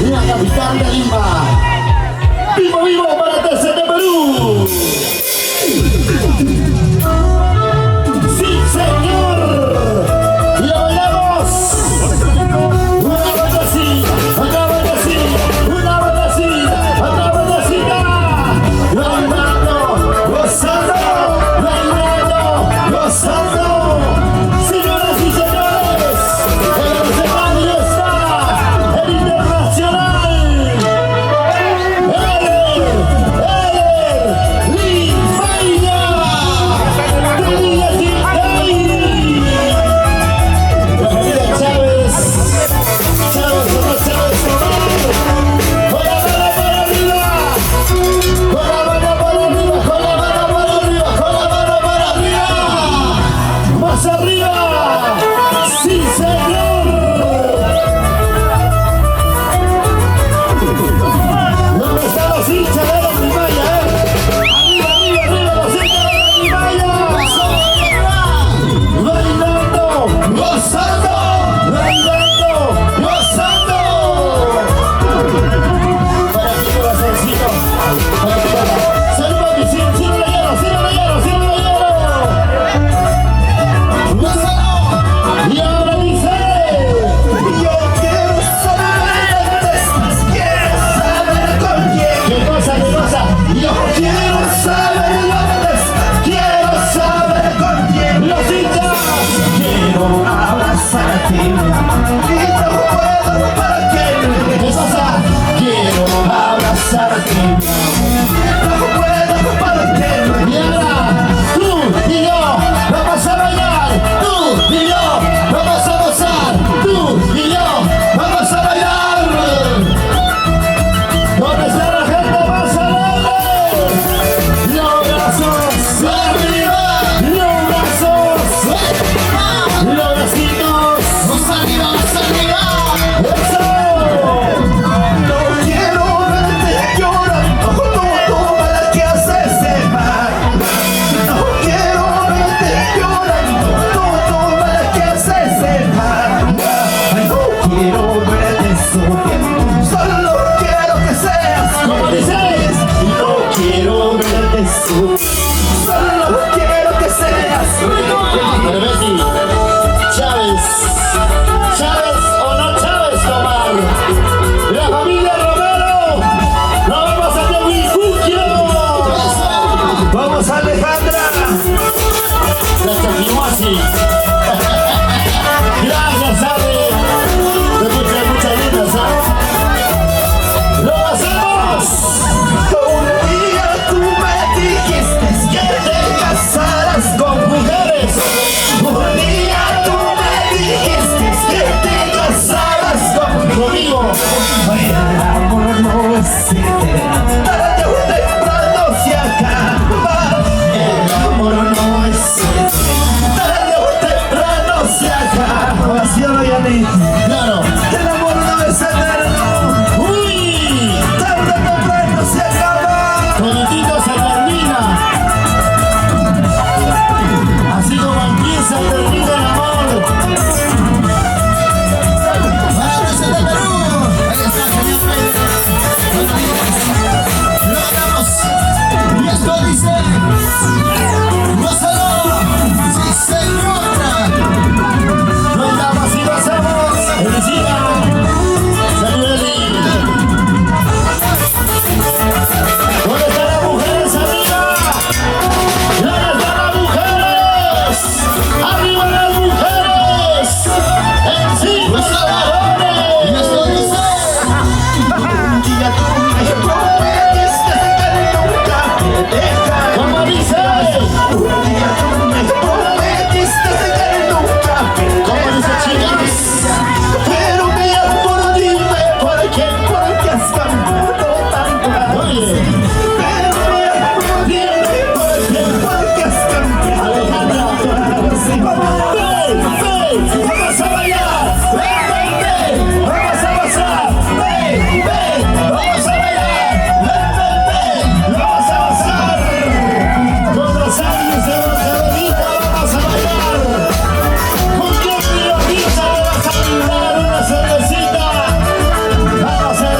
la capital de Lima. ¡Vivo, vivo para TC de Perú! ¡Sí, señor! ¡Y lo bailamos! ¡Una vueltecita! ¡Otra vueltecita! ¡Una vueltecita! ¡Otra vueltecita! ¡Bailando! ¡Gozando! ¡Bailando! ¡Gozando! ¡Señoras y señores! ¡El escenario está! ¡El internacional! Vamos a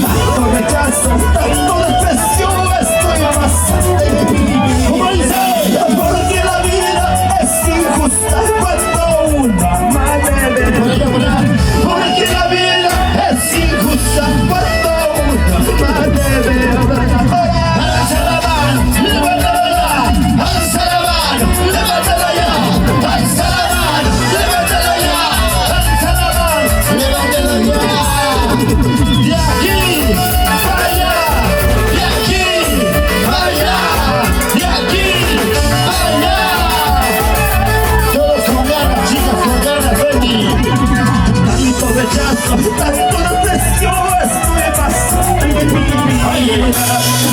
Tanto rechazo, tanto desprecio, estoy amasando en mí. Como dice, porque la vida es injusta cuando una madre porque la vida es injusta cuando una madre alza la mano, levántala ya, alza la mano, levántala ya, alza la mano, levántala ya, alza la mano, levántala ya. De aquí para allá, de aquí para allá, de aquí para allá. Todos con ganas, chicas, con ganas, Betty. Tanto rechazo, tanto desprecio, esto me pasa en mí. Oye,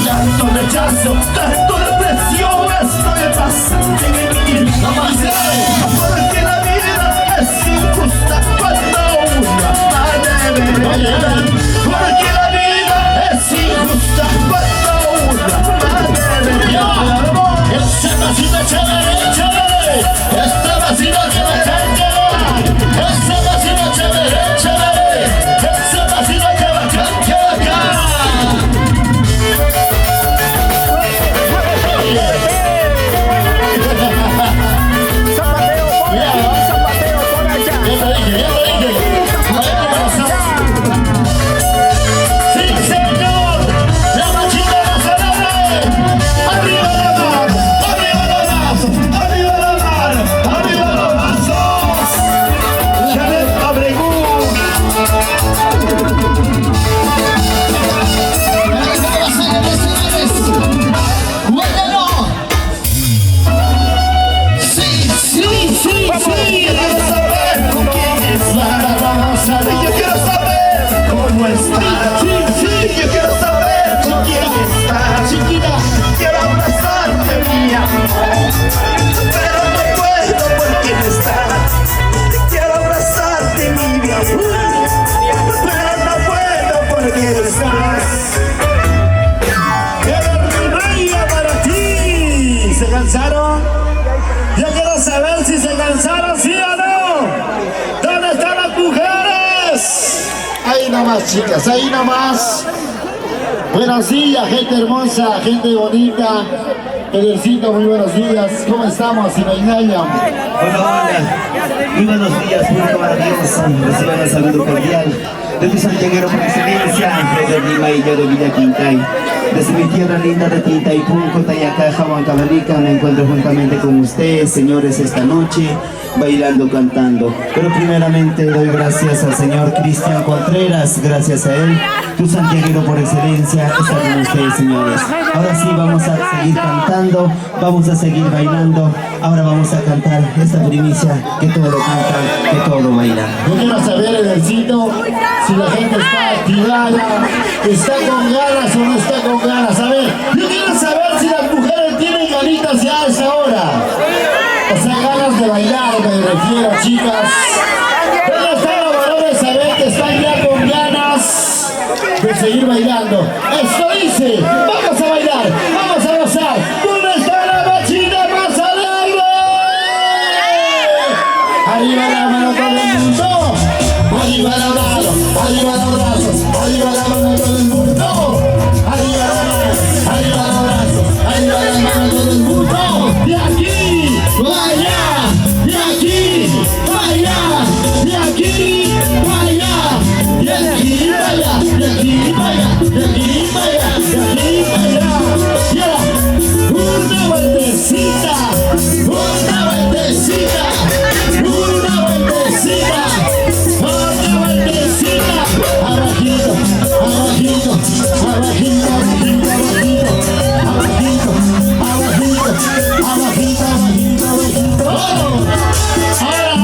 tanto rechazo, tanto desprecio, esto me pasa en mí. Porque la vida es injusta cuando una madre. Oye, porque la vida es injusta cuando una madre. Ese vasito chévere, chévere, este vasito que me encanta, ese vasito chévere, chévere, ese vasito que me encanta. Zapateo por allá. Ya lo dije. Sí, señor, la machita nacional. Arriba la mano, arriba la mano, arriba la mano, arriba los brazos. Janet Abregu. Sí, quiero saber con quién está. Yo quiero saber cómo está. Yo quiero saber con quién está. Chiquita, quiero abrazarte, mi amor, pero no puedo por quién está. Quiero abrazarte, mi amor, pero no puedo por quién estás. ¡Qué reina para ti! ¿Se cansaron? Yo quiero saber si se cansaron, ¿sí o no? ¿Dónde están las mujeres? Ahí nomás, chicas, ahí nomás. Buenos días, gente hermosa, gente bonita. Pedercito, muy buenos días. ¿Cómo estamos? Si no hay nadie. Hola, muy buenos días, público maravilloso. Reciban el saludo cordial de tu santiaguero por excelencia, Freddy Lima y yo de Villa Quintay. Desde mi tierra linda de Tintaypunco, Tayacaja, Huancavelica, me encuentro juntamente con ustedes, señores, esta noche, bailando, cantando. Pero primeramente doy gracias al señor Cristian Contreras, gracias a él, tu santiaguero por excelencia, está con ustedes, señores. Ahora sí, vamos a seguir cantando, vamos a seguir bailando. Ahora vamos a cantar esta primicia, que todo lo cantan, que todo lo bailan. Yo quiero saber, Edercito, si la gente está activada, está con ganas o no está con ganas. A ver, yo quiero saber si las mujeres tienen ganitas ya a esa hora. O sea, ganas de bailar, me refiero, chicas. ¿Dónde están los varones? A ver que están ya con ganas de seguir bailando. Esto dice, vamos a bailar, vamos a gozar. ¿Dónde está la machita más alegre? Arriba la mano todo el mundo. Arriba la mano, arriba los brazos, arriba la mano todo el mundo. Arriba la mano, arriba los brazos, arriba la mano todo el mundo. De aquí, vaya, de aquí, vaya, de aquí, vaya, de aquí, vaya, de aquí, vaya, de aquí, vaya, de aquí, vaya. Yeah. Una vueltecita, una vueltecita, una vueltecita. Otra vueltecita, abajito, abajito, abajito, abajito, abajito, abajito, abajito, abajito, abajito. ¡Oh! Ahora.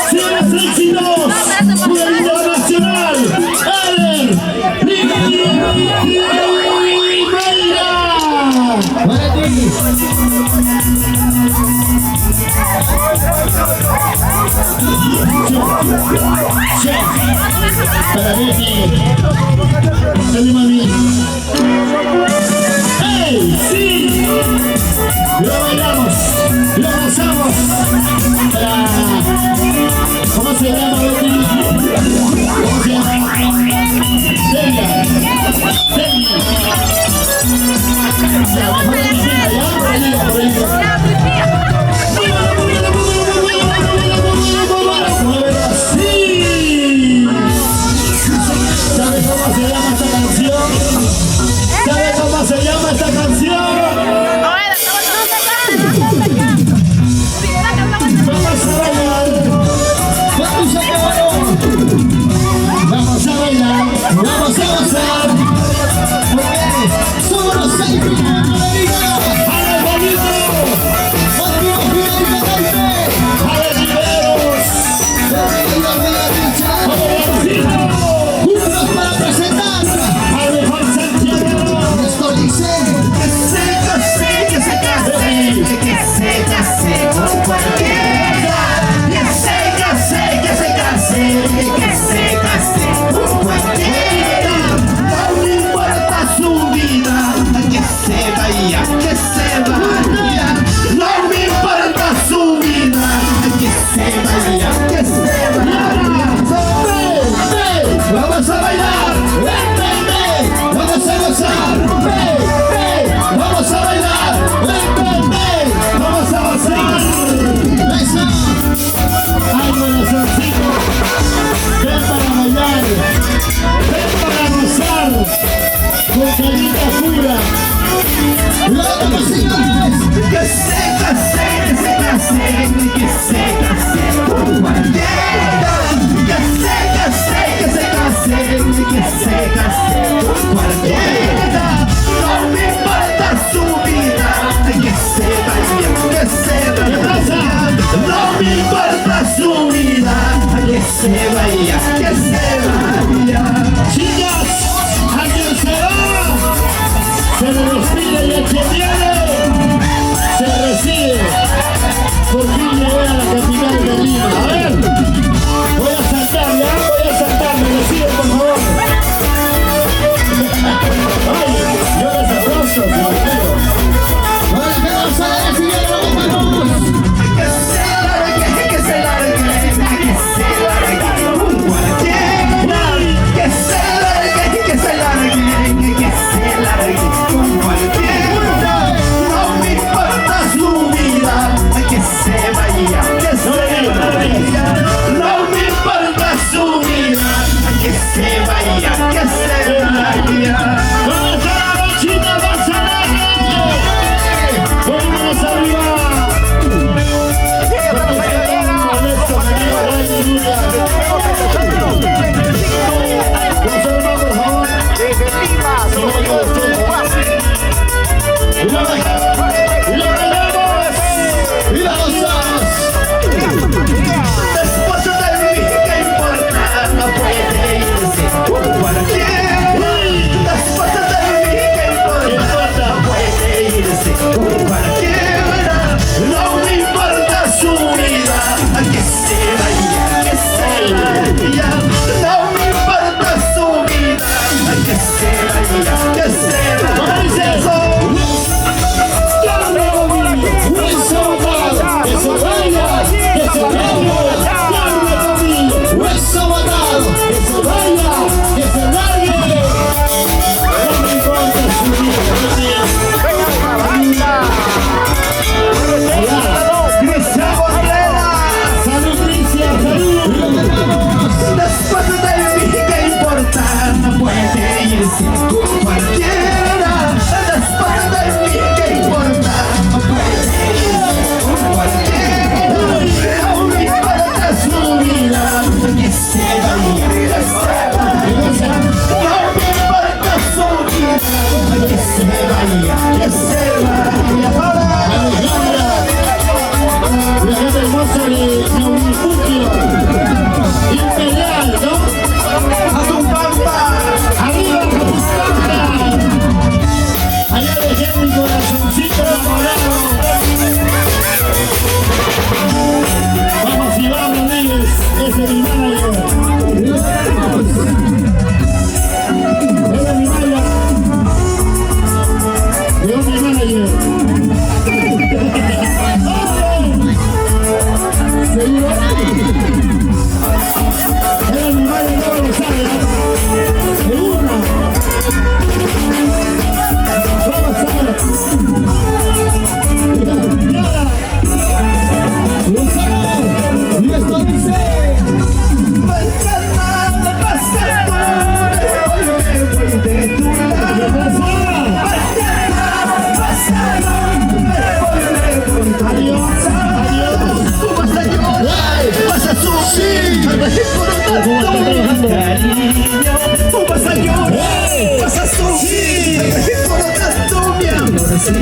¡Señores éxitos! ¡Pueblo nacional! ¡Ellen! ¡Para ti! Para Betty. Dale, mami.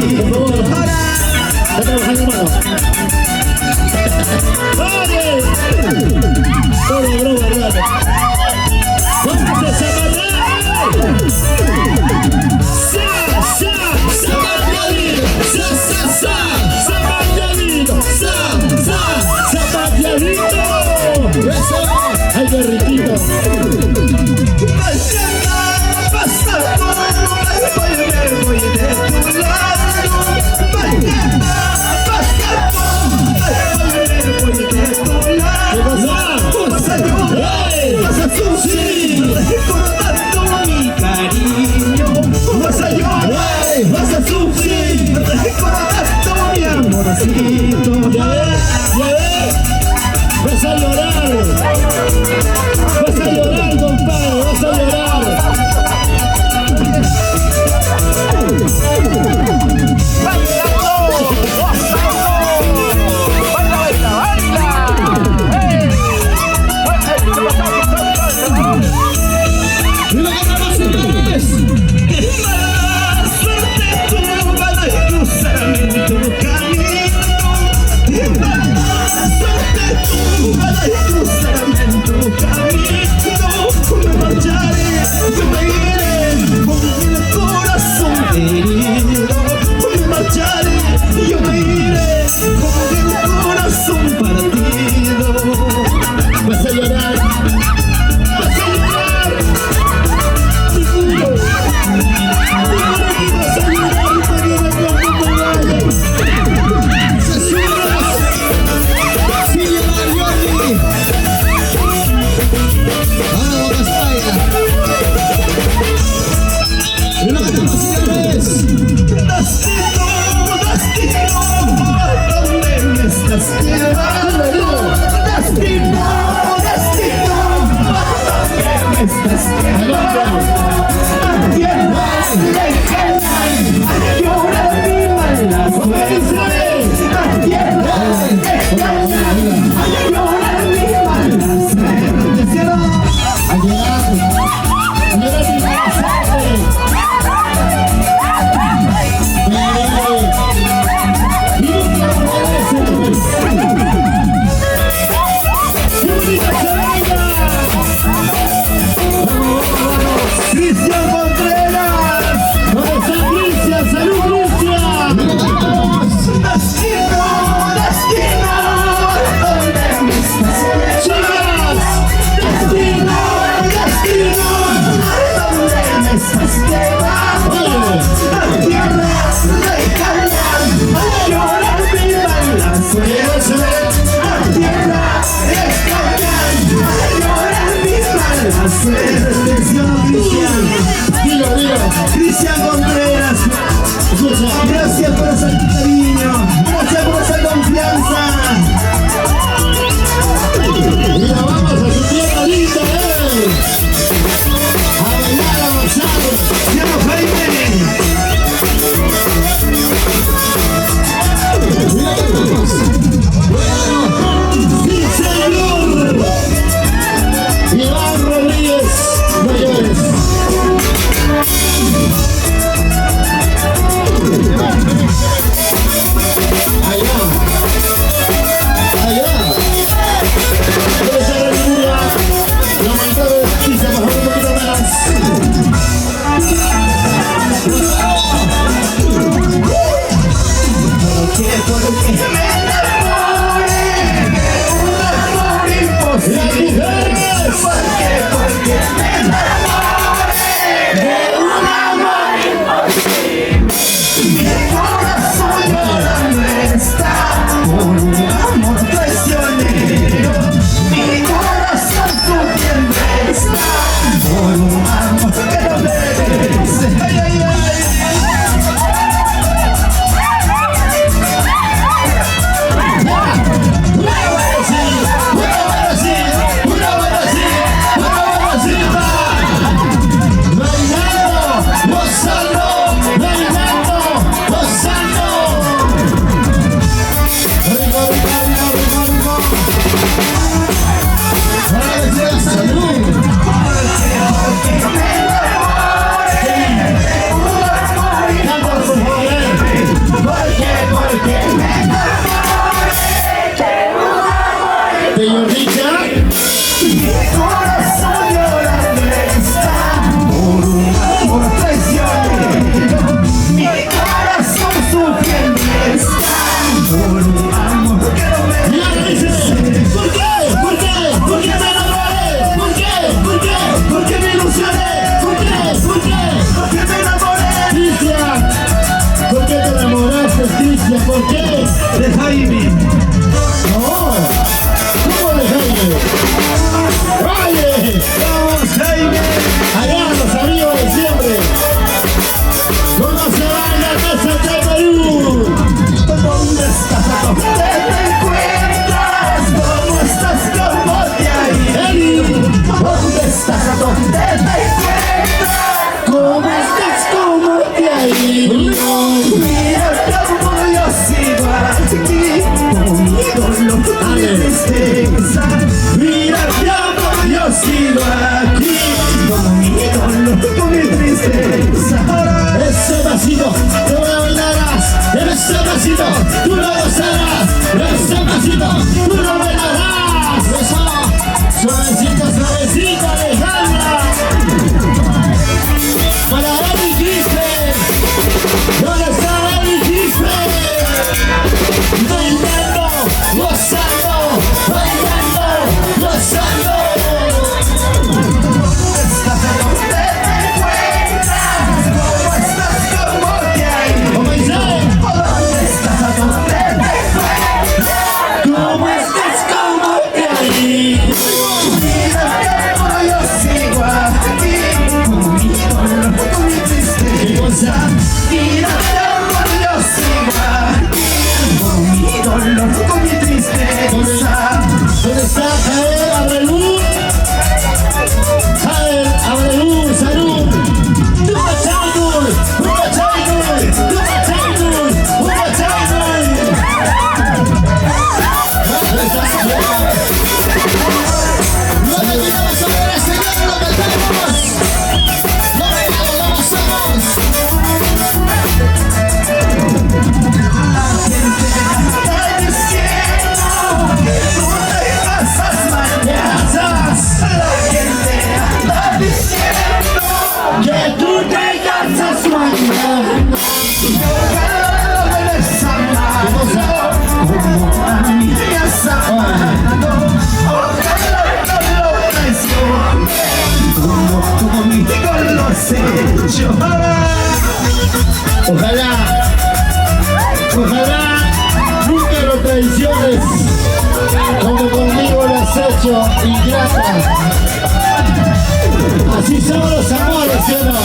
Por favor. Está trabajando, hermano. ¡Vale! Todo broma, hermano. ¡Vamos a zapatear! ¡Ay, qué riquito! Mañana pasado voy de tu lado. Mañana pasado voy de tu lado. Vas a llorar, vas a sufrir, recordando mi cariño. Vas a llorar, vas a sufrir, recordando mi amorcito. ¡Ya ves! ¡Vas a llorar! ¡Vas a llorar, compadre! ¡Vas a llorar! Cristian Contreras, gracias por ese cariño, gracias por esa confianza. Mira, vamos a su tierra linda, a bailar, a gozar. ¡Llamo Jaime! Mira que vamos. ¡Sí, señor! Iván Rodríguez Mayores. por un amor que no me... Y ahora dice, ¿por qué? ¿Por qué? ¿Por qué me enamoré? ¿Por qué? ¿Por qué? ¿Por qué me ilusioné? ¿Por qué? ¿Por qué? ¿Por qué me enamoré? Cristian, ¿por qué te enamoraste, Cristian? ¿Por qué? De Jaime. No, ¿cómo de Jaime? ¡Vale! ¡Vamos, Jaime! Allá los amigos de siempre. ¿Cómo se baila casa de Perú? ¿Dónde estás? ¿Dónde te encuentras? ¿Cómo estás? ¿Cómo te ha ido? Eli, ¿Dónde estás? ¿Dónde te encuentras? ¿cómo estás? ¿Cómo te ha ido? Mira cómo yo sigo aquí, con mi dolor, con mi tristeza. Mira cómo yo sigo aquí, con mi dolor, con mi tristeza. Ese pasito, tú lo bailarás. Ese pasito, tú lo gozarás. Ese pasito, tú lo bailarás. Eso, suavecito, suavecito, Alejandra. Para Eli Quispe. ¿Dónde está Eli Quispe? Bailando, gozando, bailando, gozando. ¿Dónde estás? ¿Dónde te encuentras? ¿Cómo estás? ¿Cómo te ha ido? ¿Cómo dice? ¿Dónde estás? ¿Dónde te encuentras? ¿Cómo estás? ¿Cómo te ha ido? Mira cómo yo sigo aquí, con mi dolor, con mi tristeza. Mira cómo yo sigo aquí, con mi dolor, con mi tristeza. ¿Dónde está Jael Abrelú? Jael Abrelú, salud. Tuba Chaynul, Tuba Chaynul, Tuba Chaynul, Tuba Chaynul. ¿Dónde está Jael? Lo bailamos, señores, señores, lo bailamos. Lo bailamos, lo gozamos. Está diciendo que tú te pasas mañanas. La gente está diciendo Que tú te cansas mañana. ojalá me des amado como a mí me has amado. Ojalá no lo traiciones como conmigo lo has hecho. Ojalá nunca lo traiciones como conmigo lo has hecho, ingrata. Así son los amores, ¿sí o no?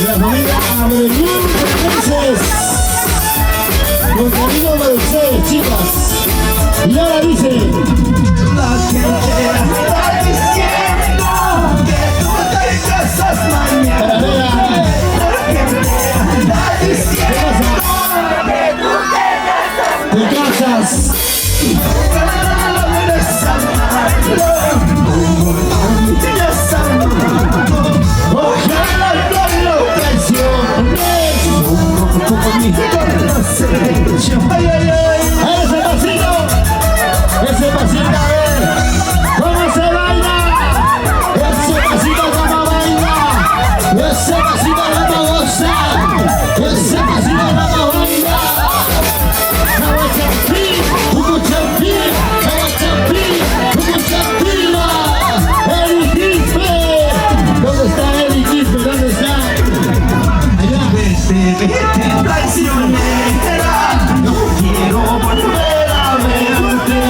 La familia Abrelú, entonces, con cariño para ustedes, chicas. Y ahora dice, La gente está diciendo que tú te casas para mañana. ver La gente está diciendo que tú te casas te casas. ojalá me des amado como a mí me has amado. Ojalá no lo traiciones como conmigo lo has hecho. Ay, ay, ay. ¡A ese pasito! ¡Ese pasito, a ver! ¿Cómo se baila? ¡Ese pasito cómo baila! ¡Ese pasito cómo goza! ¡Ese pasito cómo baila! ¡Caguachampí! ¡Cucuchampí! ¡Caguachampí! ¡Cucuchampila! ¡Eli Quispe! ¿Dónde está Eli Quispe? ¿Dónde está? Allá. Vete, traicionera, no quiero volver a verte.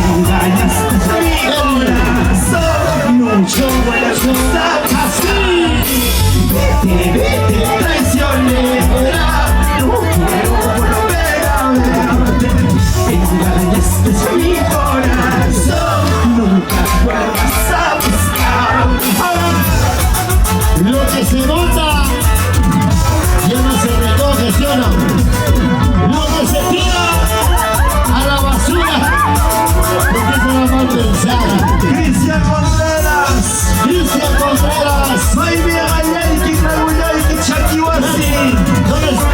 Engañaste mi corazón, mucho vuelves a así. Vete, traicionera, no quiero volver a verte. Engañaste mi corazón, nunca vuelvas a buscar. Lo que se bota ya no se recoge, ¿sí o no? Lo que se tira a la basura, porque es una mal pensada. Cristian Contreras, Cristian Contreras, Jaime Gallay, Kikaguyay, Kichakiwasi. ¿dónde está?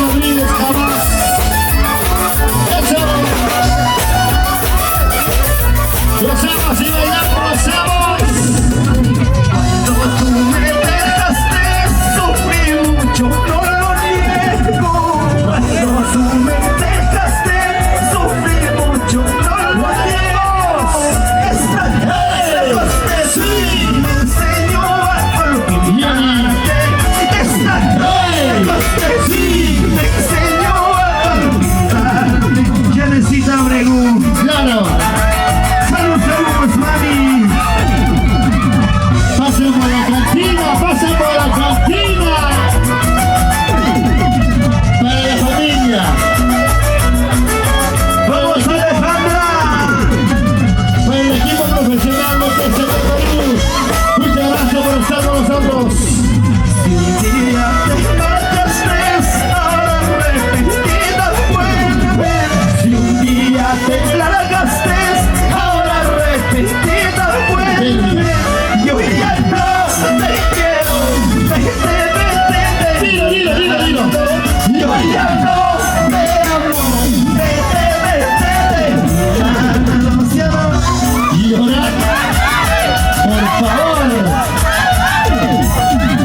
Rodríguez jamás. Eso. Gozamos y bailamos, gozamos. Cuando tú me dejaste sufrí mucho, no lo niego. Cuando tú me dejaste sufrí mucho, no lo niego. Extrañarte sí me enseñó a olvidarte. Extrañarte sí me enseñó a olvidarte. Ya necesita Bregún. Claro. Salud, pues mami. Pasen por la cantina, pasen por la cantina. Para la familia. Vamos Alejandra. Para el equipo profesional de TC Perú. Muchas gracias por estar con nosotros. Si un día te marchaste, ahora arrepentida vuelve. Si un día te largaste, ahora arrepentida vuelve. Yo ya no te quiero, vete. Dilo, dilo, dilo, dilo. Yo ya no te amo, vete. Ya no. Llorar, por favor.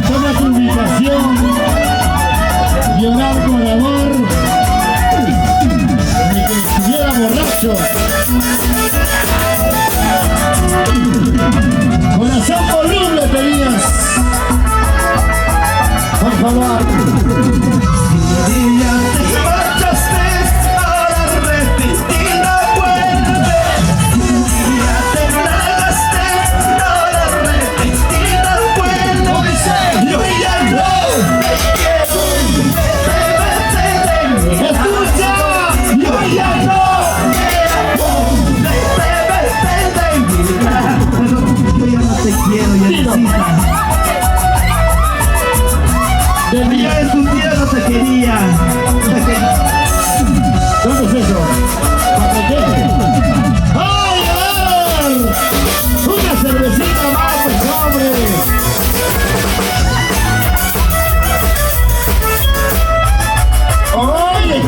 Toma tu ubicación. Llorar por amor. Ni que estuviera borracho. Corazón voluble tenías. Por favor. Si un día te marchaste, ahora arrepentida vuelve. Si un día te largaste, ahora arrepentida vuelve. Yo ya no te quiero, vete. ¡Escucha! Yo ya no te amo, vete. Yo ya no te quiero, ya necesitas. De mí. Ya en tu día no te quería. ¿Dónde es eso? ¿Para qué? ¡Ay, a ver! ¡Una cervecita más, pues, hombre! ¡Oye!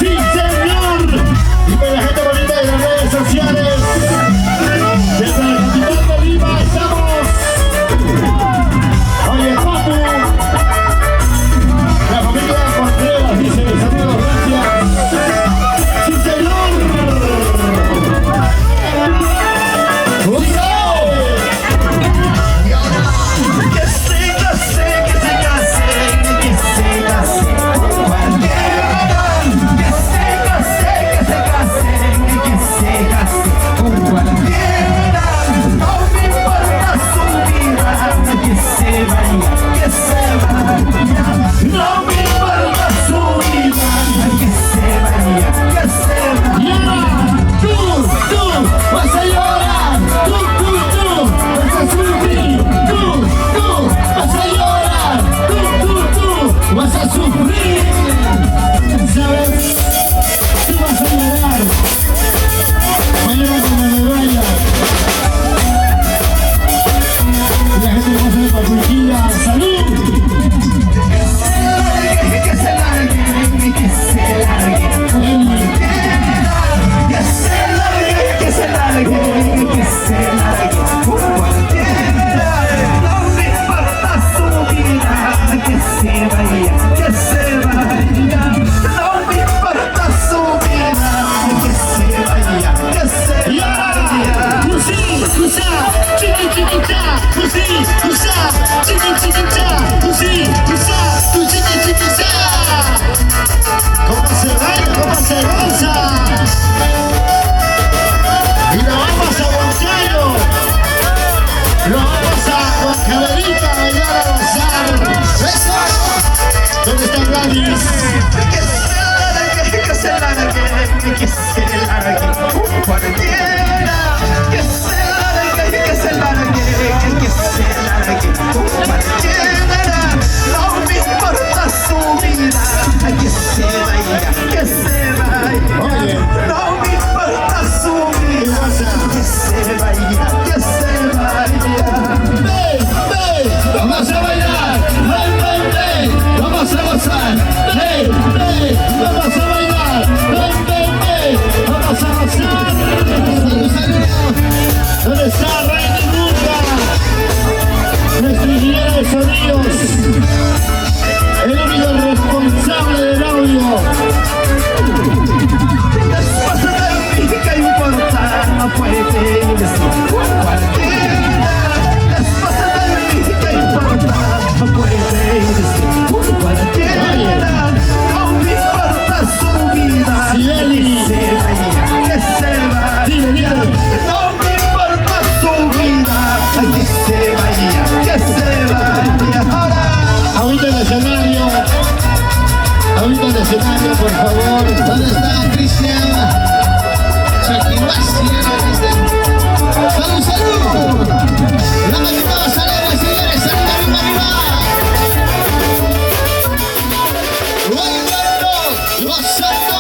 ¡Sí, señor! Y para la gente bonita de las redes sociales, desde la capital de Lima estamos. Oye, papu. La familia Contreras dice mis amigos, gracias. ¡Sí, señor! ¡Cuidado! Que se case, que se case, que se case con cualquiera. Que se case, que se case, que se case con cualquiera. No me importa su vida, que se vaya, que se vaya. No me importa su vida, que se vaya, que se vaya. Tú vas a llorar, tú vas a sufrir, tú vas a llorar, tú vas a sufrir, ¿sabes? Tú vas a llorar, mañana cuando me vaya, y la gente va a hacer papuchilla, ¡salud! Que se largue, que se largue, que se largue. Que se largue, que se largue, que se largue con cualquiera. No me importa su vida, que se vaya, que se vaya. No me importa su vida, que se vaya, que se vaya. ¿Cómo se baila? ¿Cómo se goza? Y lo vamos a Huancayo, lo vamos a Huancaberita a bailar, a gozar. ¡Eso! ¿Dónde está Gladys? Que se largue, que se largue, que se largue con cualquiera. Que se largue, que se largue, que se largue con cualquiera. No me importa su vida, que se vaya, que se vaya. Oye. No me importa su vida, que se vaya, que se vaya. ¡Ven! ¡Vamos a bailar! ¡Ven! ¡Vamos a invito al escenario, por favor. ¿Dónde está Cristian? Chaquimas, Cristian. ¡Salud, salud! ¡La maquinada sale, señores! ¡Arriba, arriba, arriba! ¡Bailando! ¡Gozando!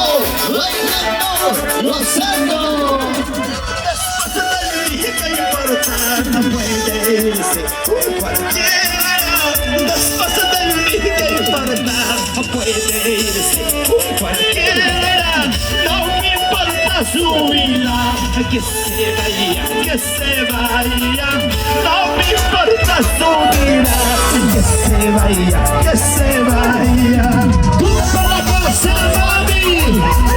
¡Bailando! ¡Gozando! ¿Qué importa? No puede irse cualquiera. Después de mí, ¿qué importa? No puede irse cualquiera. No me importa su vida. Que se vaya, que se vaya. No me importa su vida. Que se vaya, que se vaya. ¡Tumba la casa, mami!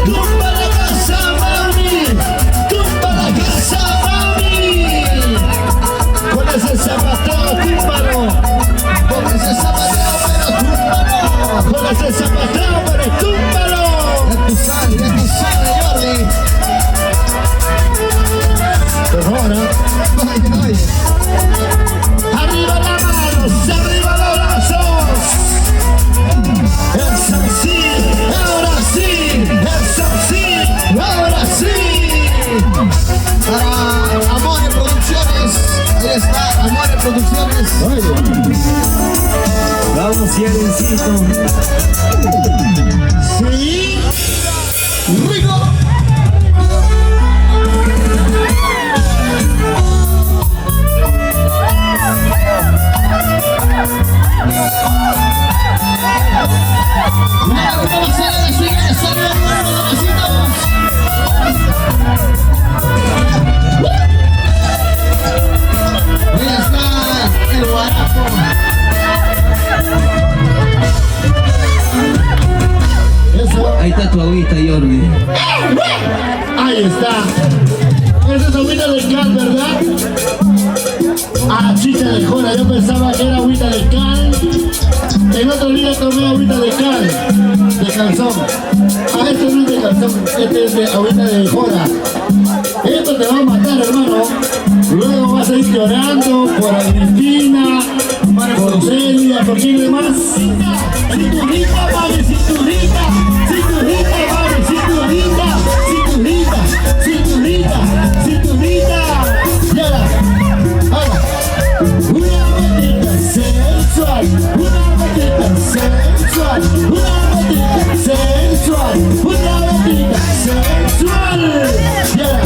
¡Tumba la casa, mami! ¡Tumba la casa, mami! Con ese zapateo, túmbalo. Con ese zapateo, pero túmbalo. Con ese zapateo, pero túmbalo. Ya tú sabes, Jordi. Por favor, ¿eh? Arriba las manos, arriba los brazos. Eso sí, ahora sí, eso sí, ahora sí. Para Amore Producciones, ahí está, Amore Producciones. Vamos, cierrencito. Sí, rico. Ahí está tu agüita, Jordi. Ahí está. Esa es agüita de cal, ¿verdad? Ah, chica de jora, yo pensaba que era agüita de cal. El otro día tomé agüita de cal, de calzón. Ah, este no es de calzón, este es de agüita de jora. Esto te va a matar, hermano. Luego vas a ir llorando por Argentina, por Celia, por quién de más. Cinturita, mami, cinturita. Cinturita, mami, cinturita. Cinturita, cinturita, cinturita. Yala, ahora. Una batita sensual, una batita sensual, una batita sensual, una batita sensual. Yala,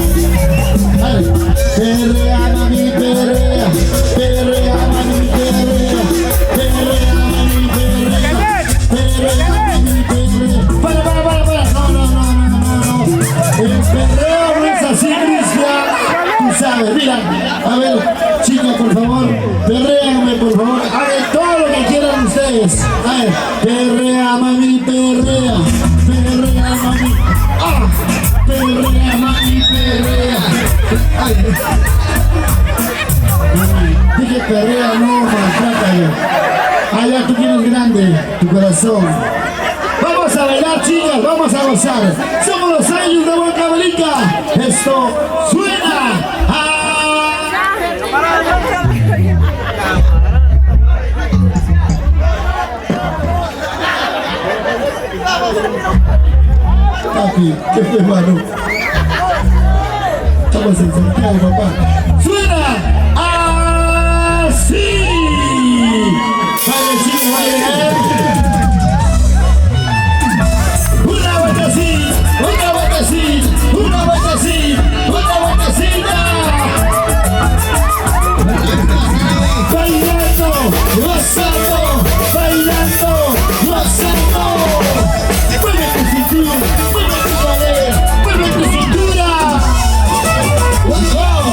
dale. Perrea, mami, perrea, perrea, mami, perrea, perrea, mami, perrea, perrea, mami, perrea. Para, no. El perreo no es así, Cristian. Tú sabes, mira, a ver, chicos, por favor, perréame, por favor, hagan todo lo que quieran ustedes. A ver, perrea, mami, perrea, perrea, mami, ah, perrea, mami, perrea. Ay, dije perrea, no, maltrátalo. Allá tú tienes grande tu corazón. Vamos a bailar, chicas, vamos a gozar. Somos los años de Huancavelica. Esto suena a... Papi, ¿qué fue, mano? Estamos en Santiago, papá. ¡Suena así! ¡Vale, chicos, vale! Una vueltecita, una vueltecita, una vueltecita, una vueltecita. Bailando, gozando, bailando, gozando. Mueve tu cintura, mueve tu cadera, mueve tu cintura. ¡Wow!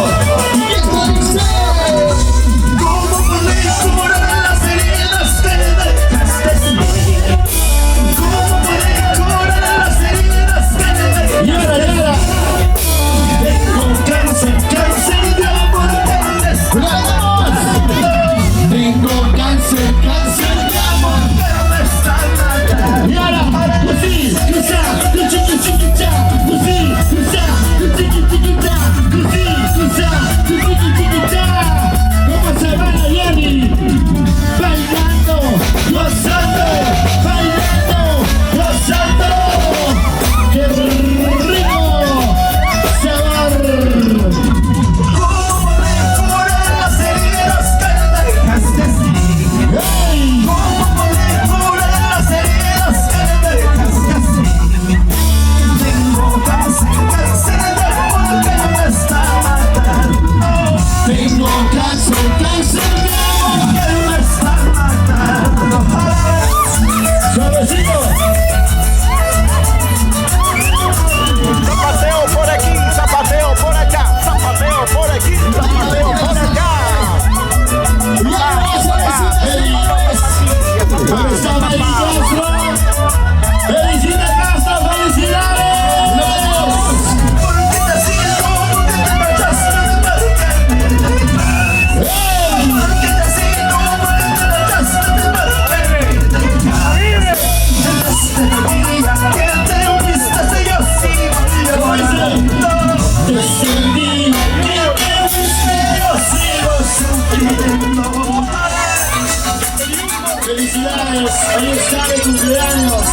cumpleaños.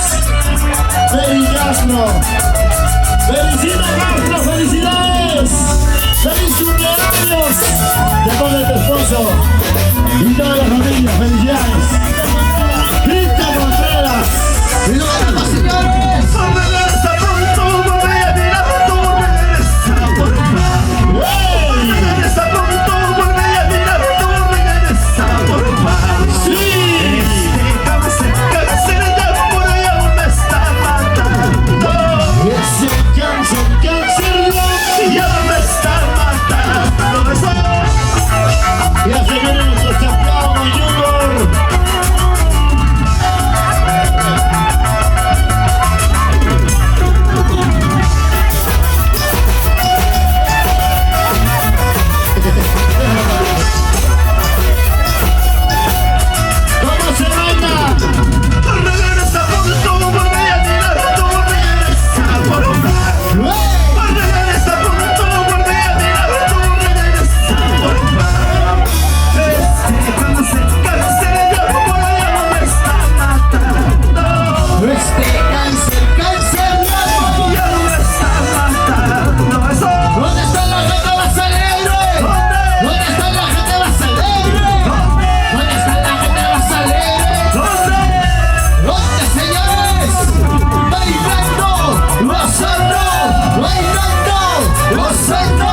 Feliz Castro. Felicita Castro, felicidades. Feliz cumpleaños. De todo tu esposo y toda la familia, felicidades. Cristian Contreras. Y no ganamos, señores. Regresa pronto, vuelve a mirar, tú regresa por paz. Regresa pronto, vuelve a mirar, tú regresa por paz. Sí. Cáncer de amor ya me está matando. Ese cáncer Ya me está matando. ya se viene nuestro campeón Junior. ¿Cómo se baila? Regresa pronto, vuelve a mirar, tú regresa por paz. Regresa pronto, vuelve a mirar, tú regresa por paz. Cáncer de amor ya me está matando. Este cáncer de amor. Ya me está matando. Eso. ¿Dónde está la gente más alegre? ¿Dónde está la gente más alegre? ¿Dónde está la gente más alegre? ¿Dónde, señores? Bailando, gozando, bailando, gozando.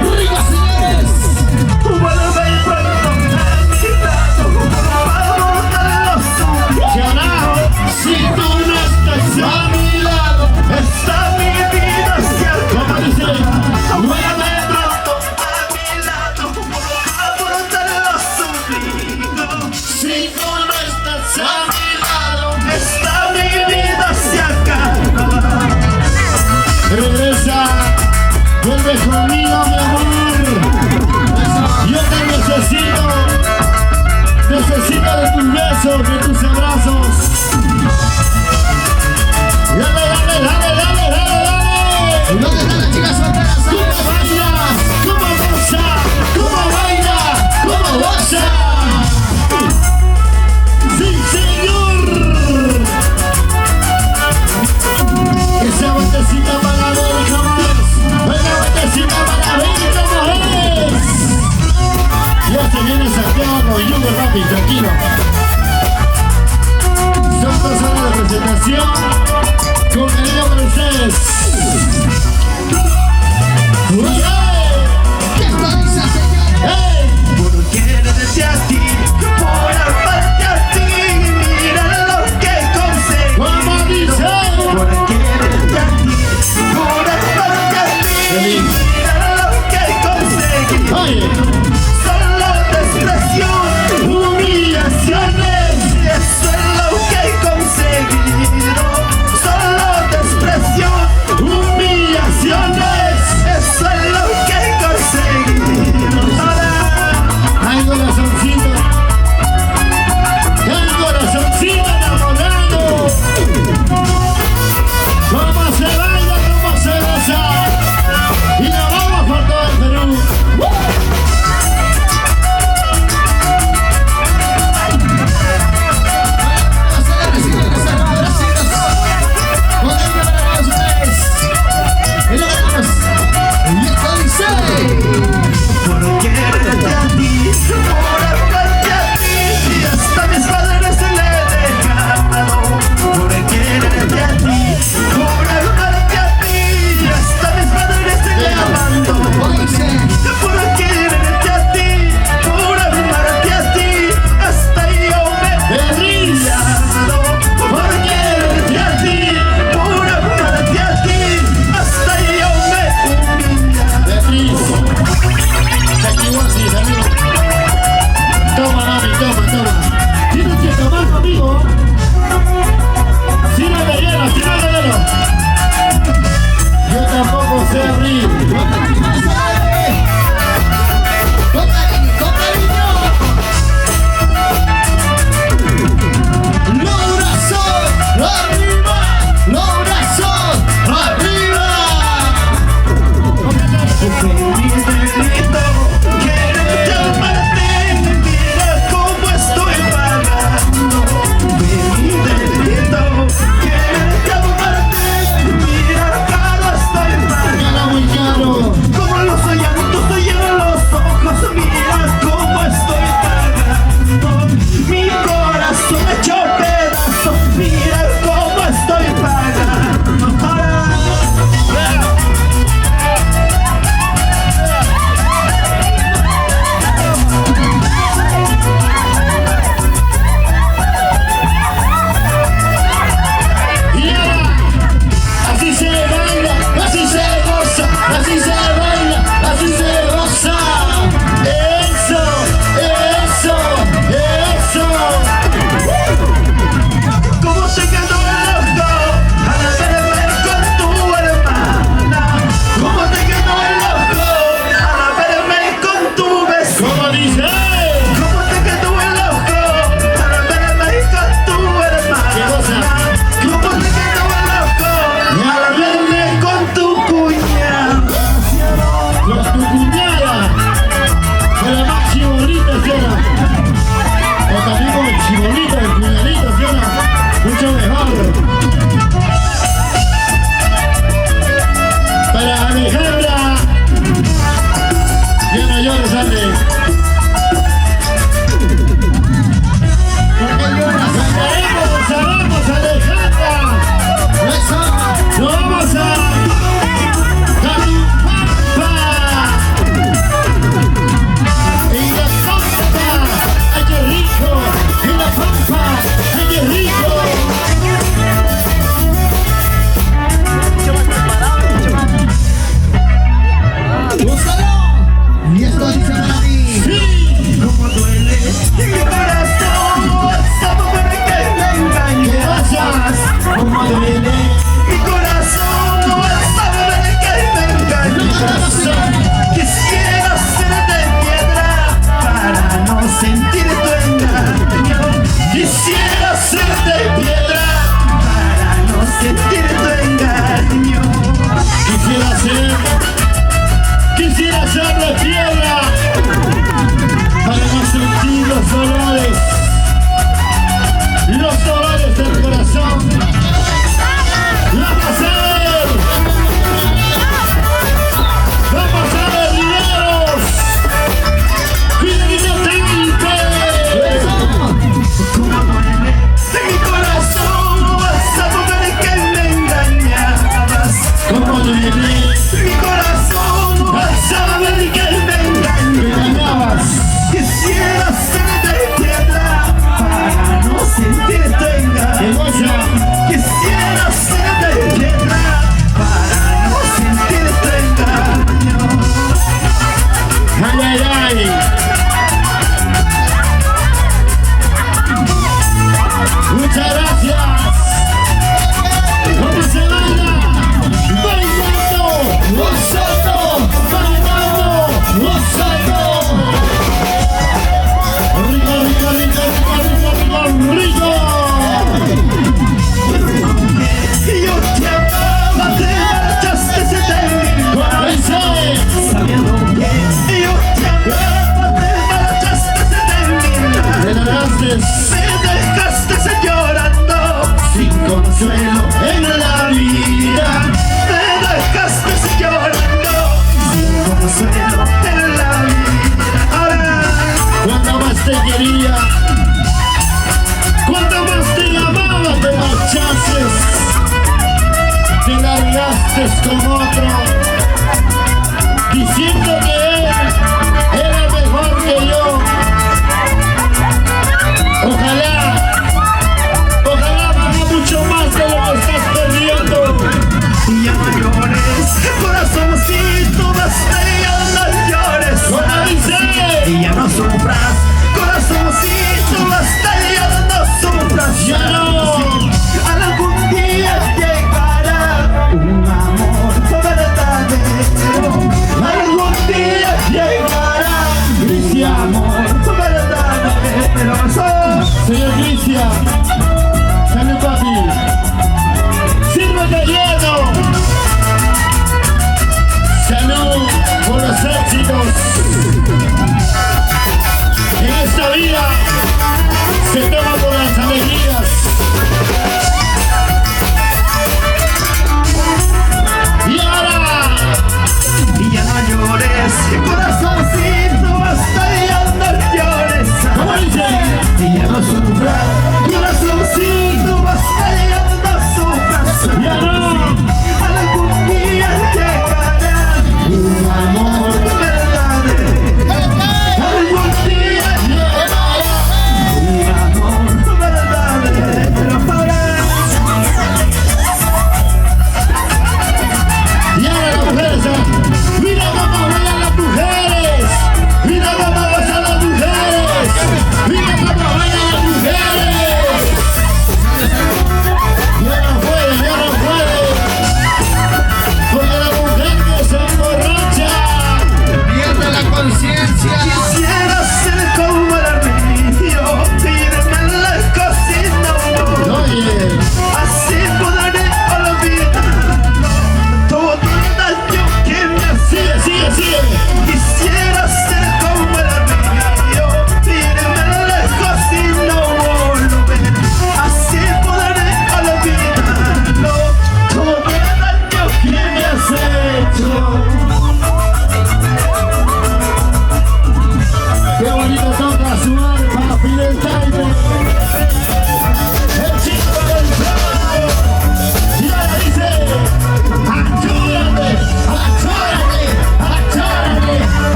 ¡Rico, señores! Vuelve pronto a mi lado, por favor, dale Carajo, si tú no estás a mi lado, está mi vida cierta. ¿cómo dice? Vuelve pronto a mi lado, por favor, te lo suplico. Si tú no estás a mi lado, Está mi vida se acaba. regresa, vuelve conmigo, mi amor. Yo te necesito de tus besos, de tus abrazos. Dale, dale, dale, dale, dale, dale. ¿Dónde están las chicas solteras? ¿Cómo baila? ¿Cómo goza? ¿Cómo baila? ¿Cómo goza? ¡Sí, señor! Esa vueltecita para ver cómo es. Una vueltecita para ver cómo es. Ya se viene Santiago con Yugo, papi, tranquilo. Son 2 horas de presentación con cariño para ustedes. ¿Qué está diciendo, señor? ¡Hey! Por quererte a ti, por amarte a ti, mira lo que conseguí. ¿Cómo dice? Por quererte a ti, por amarte a ti, mira lo que conseguí. Oye, Solo desprecios, humillaciones, eso es lo que he conseguido. Solo desprecios, humillaciones, eso es lo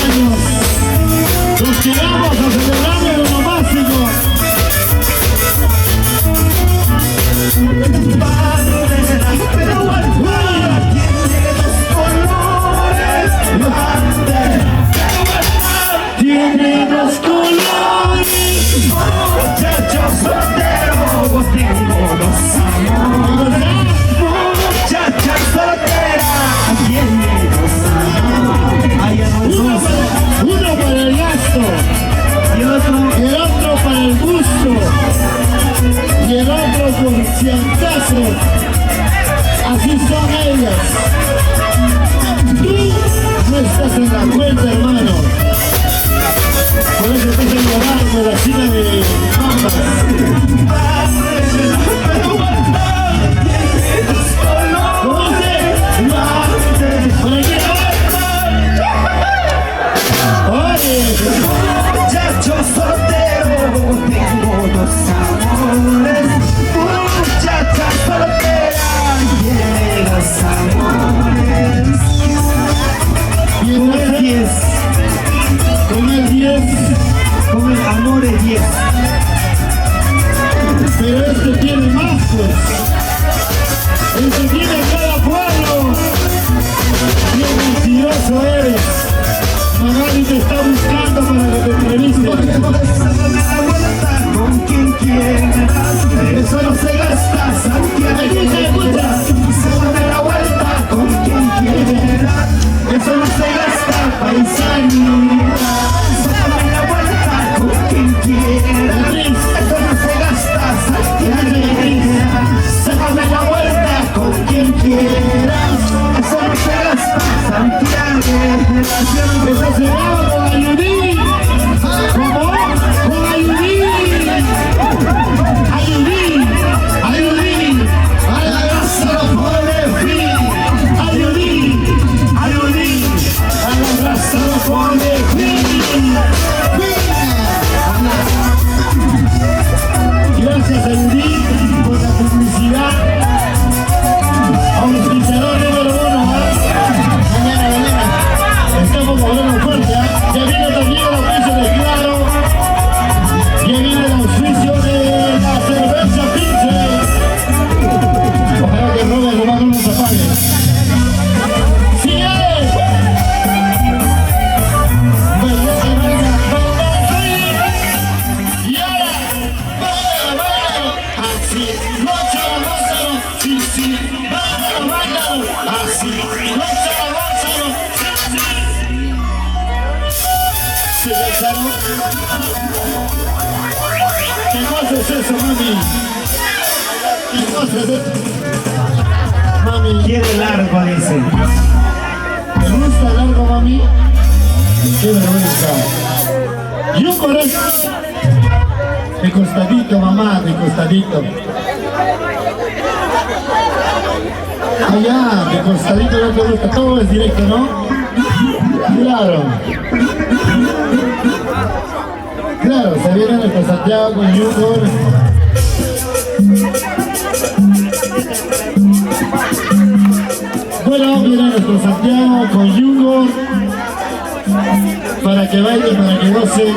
años. Nos quedamos a celebrar en lo máximo. Bandera, pero guarda, tiene dos colores. Bandera, Tiene dos colores. muchachos solteros, tengo dos amores. Muchacha soltera, tiene dos amores. Hay amor. Uno para el gasto, Y otro, y el otro para el gusto, y el otro por si acaso. Así son ellas. Tú no estás en la cuenta, hermano. Por eso estás llorando la chica de Pampas. pero guarda, tiene dos colores. ¿Cómo dice? ¿Para qué? Oye, Muchacho soltero, tengo dos amores. Muchacha soltera, tiene dos amores. y Con el 10, con el 10, con el amor es 10. pero este tiene más, pues. Este tiene cada pueblo. Qué mentiroso eres. Magali te está buscando para que te entreviste. Dame la vuelta con quien quieras. Eso no se gasta, Santiago. Escucha. Dame la vuelta con quien quieras. Eso no se gasta, paisano. Dame la vuelta con quien quieras. Eso no se gasta, Santiago. Dame la vuelta con quien quieras. Eso no se gasta, Santiago. Eso se va con Ayudín. ¿Cómo? Con Ayudín. Ayudín. Ayudín. A la raza lo pone fin. Ayudín. Ayudín. A la raza lo pone fin. Gracias, Ayudín, por la publicidad. Auspiciador número 1, mañana. Estamos cobrando fuerte, ¿eh? Ya viene también el auspicio de Claro. Ya viene el auspicio de la cerveza Pinche. Ojalá que Robert lo más no nos apague. ¡Sigue! Venga, y ahora, báilalo. Así, gózalo. Sí, báilalo. Así, gózalo. ¿Se cansaron? ¿Qué cosa es eso, mami? ¿Qué cosa es eso? Mami, Quiere largo, dice. ¿te gusta largo, mami? Qué vergüenza. Yo por eso, de costadito, mamá, de costadito. Allá, de costadito no te gusta, todo es directo, ¿no? Claro. Claro, se viene nuestro Santiago con Jungor. Bueno, viene nuestro Santiago con Jungor para que baile, para que goce.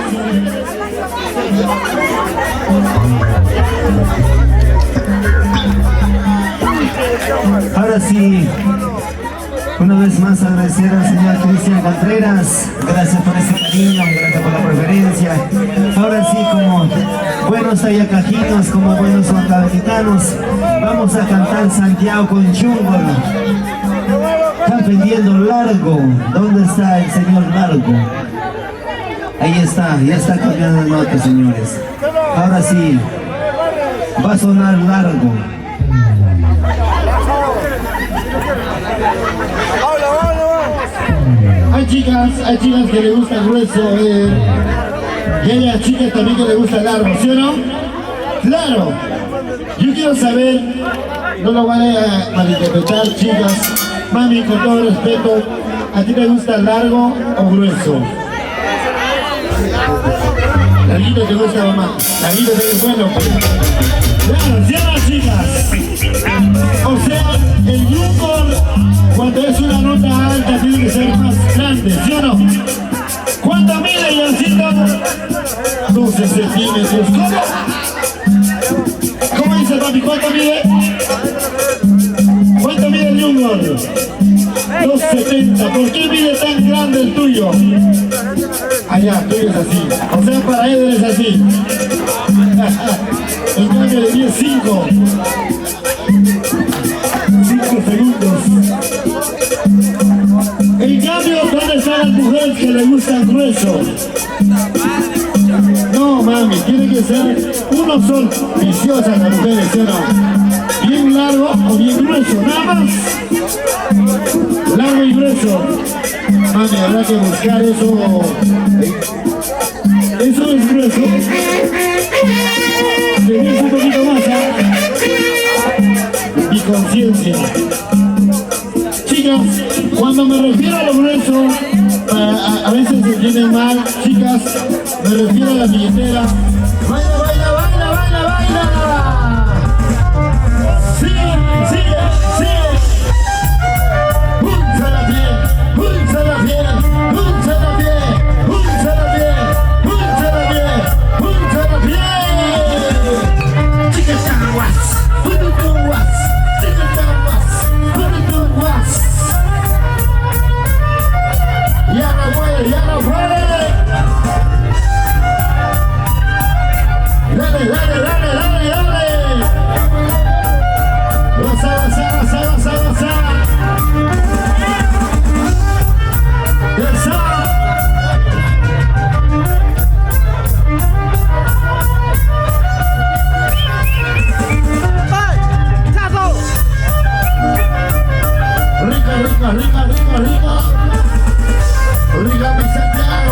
Ahora sí, una vez más agradecer al señor Cristian Contreras. Gracias por ese cariño, gracias por la preferencia. Ahora sí, como buenos ayacajinos, como buenos sudamericanos, vamos a cantar Santiago con Jungor. Está pidiendo Largo. ¿Dónde está el señor Largo? Ahí está, ya está cambiando de nota, señores. Ahora sí, va a sonar Largo. Hay chicas que le gusta grueso, y hay chicas también que le gusta largo, ¿sí o no? Claro. Yo quiero saber, no lo van a malinterpretar, chicas. Mami, con todo respeto, ¿a ti te gusta largo o grueso? Larguito te gusta, mamá. Larguito te gusta, bueno. Claro, ¿sí o no, chicas? O sea, el Jungor, cuando es una nota alta, tiene que ser más grande, ¿sí o no? 15 centímetros. ¿Cómo dice papi? ¿Cuánto mide? ¿Cuánto mide el Junior? 2.70. ¿Por qué mide tan grande el tuyo? Allá, tuyo es así. O sea, para él eres así. En cambio le di 5 segundos. En cambio, ¿dónde están las mujeres que le gustan grueso? No, mami, tiene que ser uno solo. Viciosas las mujeres, ¿sí o no? Bien largo o bien grueso, nada más. Largo y grueso. Mami, habrá que buscar eso. Eso es grueso. Tenés un poquito más, y conciencia. Chicas, cuando me refiero a lo grueso, a veces se entienden mal, chicas, me refiero a la billetera. ¡Baila, baila, baila, baila, baila! ¡Sigue, sigue, sigue! ¡Pulsa la piel, pulsa la piel, pulsa la piel, pulsa la piel, pulsa la piel, pulsa la piel! ¡Chicas, aguas! ¡Pututuas! ¡Chicas, aguas! ¡Pututuas! ¡Ya no puede, ya no puede! ¡Dale, dale, dale, dale, dale! ¡Goza, goza, goza, goza, goza! ¡Goza! Rica, rica, rica, rica, rica. Rica, mi Santiago.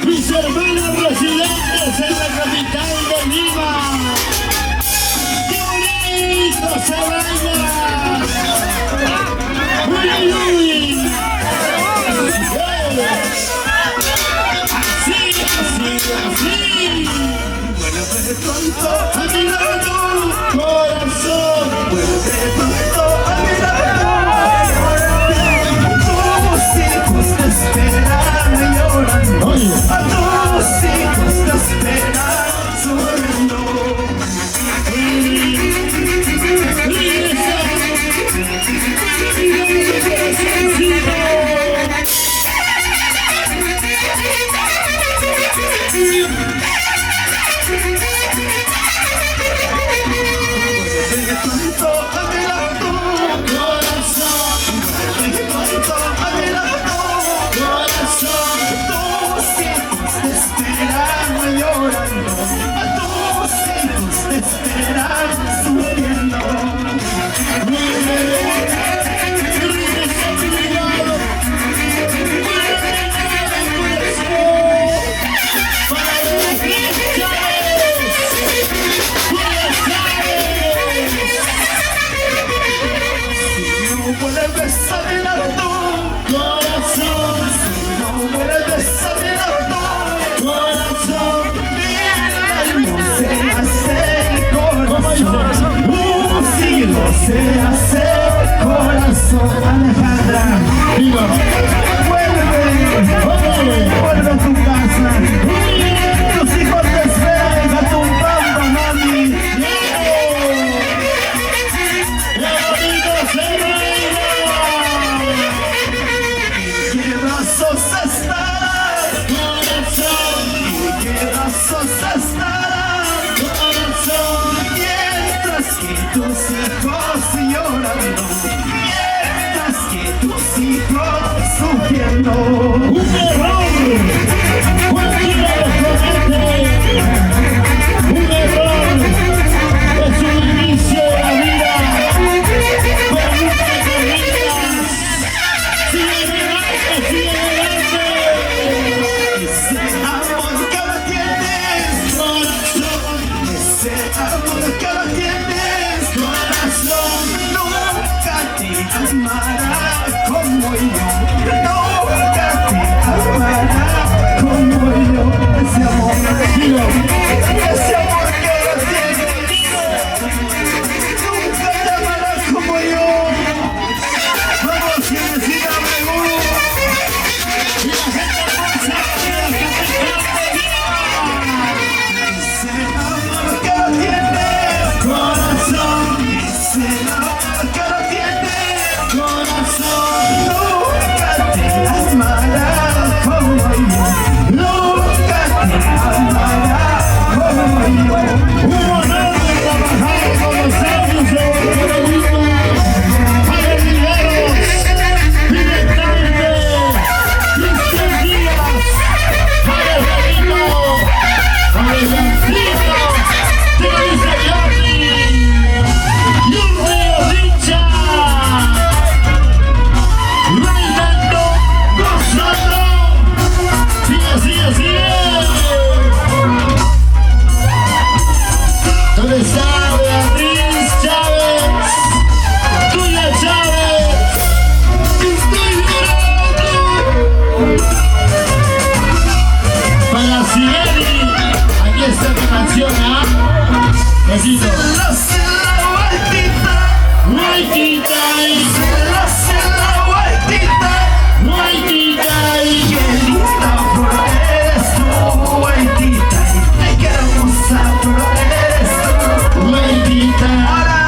Mis hermanos residentes en la capital de Lima. ¡Qué bonito se baila! ¡Uy, uy, uy! ¡Así, así, así! Vuelve pronto ¡A mi lado, corazón! vuelve pronto a mi lado. Tus hijos te esperan llorando. Oye. A tus hijos te esperan sufriendo. Vuelve pronto a mi lado. Corazón, Vuelve pronto a mi lado. corazón, Tus hijos te esperan llorando. A tus hijos te esperan sufriendo. No vuelves a mi lado. corazón, No vuelves a mi lado. corazón. No se hace el corazón. Sí, no se hace el corazón. Alejandra, vuelve a tu casa. Tus hijos te esperan a tu pampa, mami. ¿Qué brazos estarán? ¿Qué brazos estarán? Mientras que tus hijos llorando, mientras que tus hijos sufriendo. Un error, cualquiera lo comete. Un error es un inicio de la vida. Pero nunca te rindas. Sigue adelante, sigue adelante. Ese amor que lo tienes, Corazón, ese amor que lo tienes, corazón, nunca te amará como yo. Nunca te amará como yo. Ese amor que lo tienes, ese amor que lo tienes, nunca te amará como yo. Vamos, que me siga y la gente hermosa de la capital de Lima. ese amor que lo tienes, Corazón, ese amor que lo tienes. corazón, Nunca te amará como yo. Nunca te amará como yo. un honor de trabajar con los sabios de Guadalupe. Padre Riveros, directamente, Cristian Díaz, Padre Benito, Padre Blanquito, Teresa Jordi, y un río dicha, bailando, gozando, sigue, sigue, sigue. ¿Dónde está Beatriz Chávez? Tuya Chávez, estoy llorando. Para Sireni, aquí está tu canción, ¿ah? Besito. La guaitita, Guaitita, la guaitita. guaitita, Qué linda flor eres tú, guaitita. Ay, qué hermosa flor eres tú. guaitita. Ahora,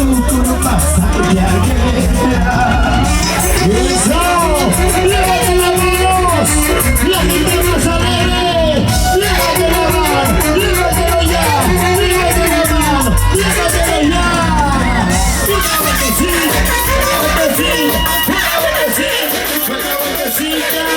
tu curva santiaguera. ¡Eso! ¡Levante las manos! ¡La gente más alegre! ¡Levantelo ya! ¡Levantelo ya! ¡Levantelo la mano! ¡Levantelo ya! ¡Una vueltecita! ¡Una vueltecita! ¡Una vueltecita! ¡Una vueltecita!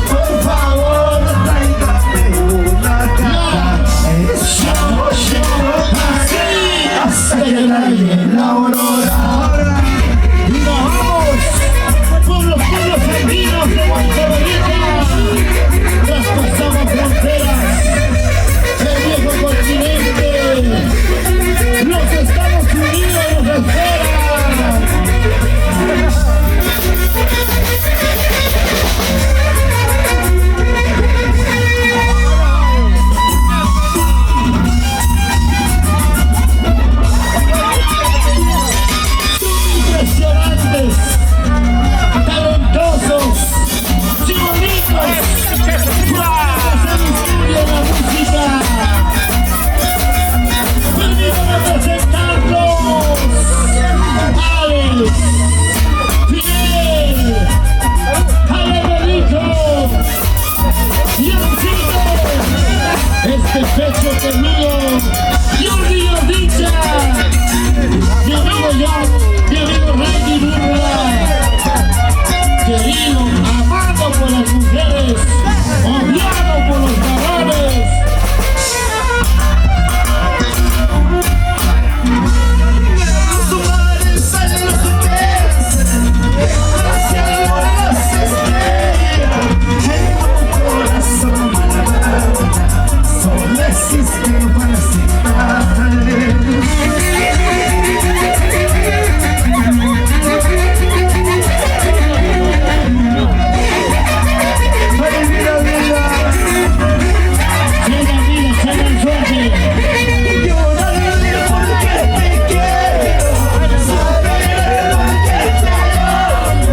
Por favor, tráigame una cara. Hasta que llegue la aurora. ¡Y nos vamos por los pueblos andinos de Huancavelica! Traspasamos fronteras, el viejo continente, los Estados Unidos nos esperan. Impresionantes, talentosos, bonitos, hacen historia en la música. Permítanme presentarlos: Alex, Fidel, Alejandro, Yancito, este pecho temido, Jordi Ordicha, mi amigo Jan, mi amigo Randy Burla, querido, amado por las mujeres, odiado por los varones. Los mares salen los pies, hacia las estrellas. En tu corazón solo existe para siempre. Ay, mira, mira. Llegan suerte. Yo no diré porque te quiero, saber por qué te amo.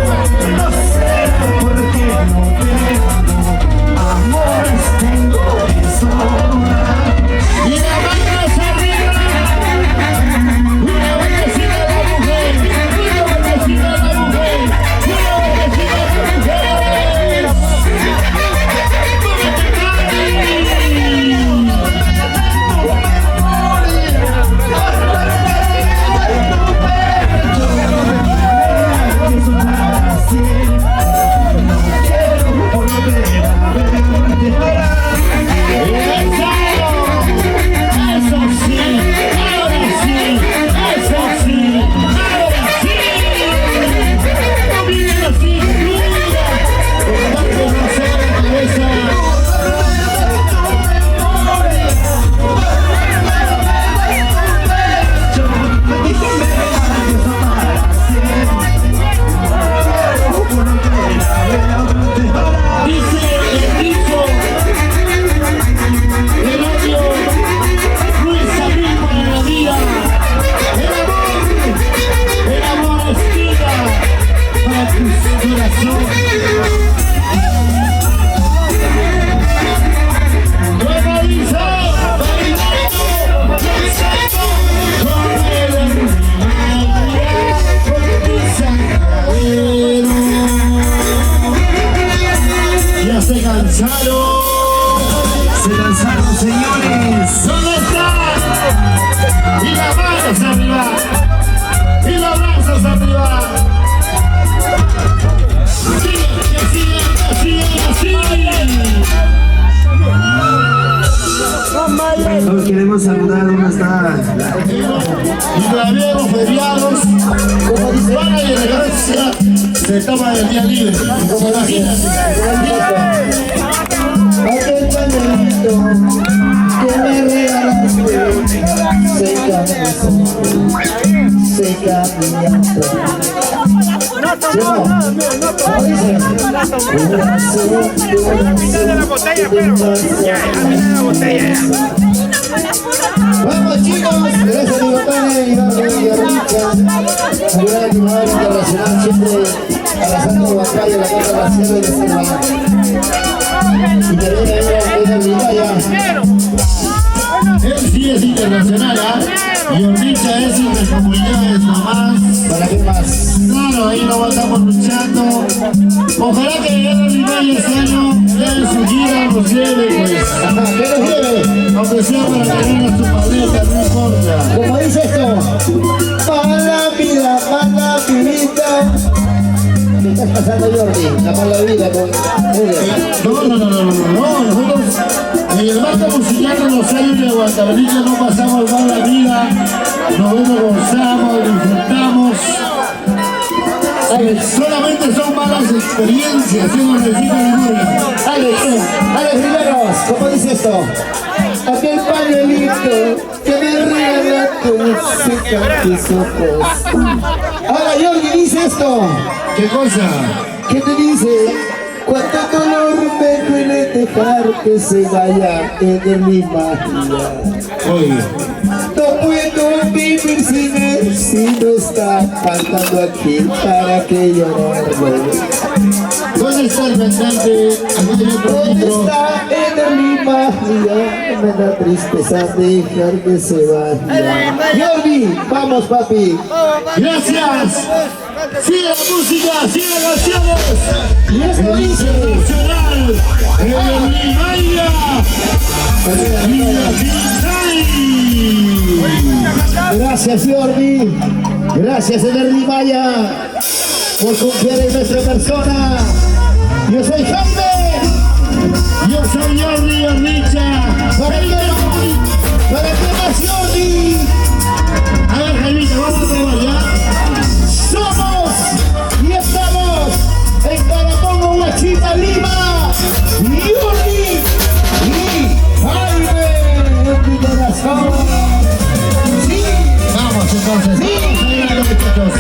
No será porque no tengo amores, tengo de sobra. Y la mano hacia arriba. Una vueltecita a la mujer. Una vueltecita a la mujer. Una vueltecita a la mujer. ¡Cómete, Se lanzaron, señores. ¿Dónde están? Y las manos arriba. Y los brazos arriba. Todos queremos saludar dónde está. Y todavía feriados, como hispana y elegancia, se toma el día libre. Aquel pañuelito que me regalaste seca mi llanto. La botella, pero ya, la botella ya. Vamos chicos, gracias a mi compadre Iván Villarrica, un gran animador internacional, siempre abrazando la batalla, la carta racial de la selva. Y también hay una Vizcaya. Él sí es internacional, ¿ah? Y Ornicha es intercomunidades nomás. ¿Para qué más? Claro, ahí lo estamos luchando. Ojalá que el Vizcaya este año en su gira nos lleve, pues. Ajá, que nos lleve. Aunque sea para tener a su maleta, no importa. Como dice esto, mala vida, mala vidita. ¿Qué estás pasando, Jordi? La mala vida con ella. No, nosotros en el marco musical de los años de Guantanamera no pasamos mala vida, nos gozamos, disfrutamos. Solamente son malas experiencias, ¿sí nos necesita ninguna? Alex Riveros, ¿cómo dice esto? Aquel pañuelito que me regalaste seca tus ojos. Ahora Jordi dice esto. ¿Qué cosa? ¿Qué te dice? Cuánto dolor me duele dejar que se vaya en mi magia. Oye. No puedo vivir sin él si no está cantando aquí para que yo no muera. ¿Dónde está el cantante? ¿Dónde está en mi magia? Me da tristeza dejar que se vaya. Jordi, vamos papi. Gracias. Sigue la música, sigue las canciones. Y esto dice nacional, el Vizcaya. Gracias Jordi, gracias Eder Vizcaya por confiar en nuestra persona. Yo soy Jaime. Yo soy Jordi Ornicha. ¿Para qué más Jordi? A ver Jaimito, vamos a probar ya. Somos y estamos en Carapongo, Huachita, Lima. Jordi y Jaime en mi corazón. Sí. Vamos entonces. Sí. Vamos a ver muchachos.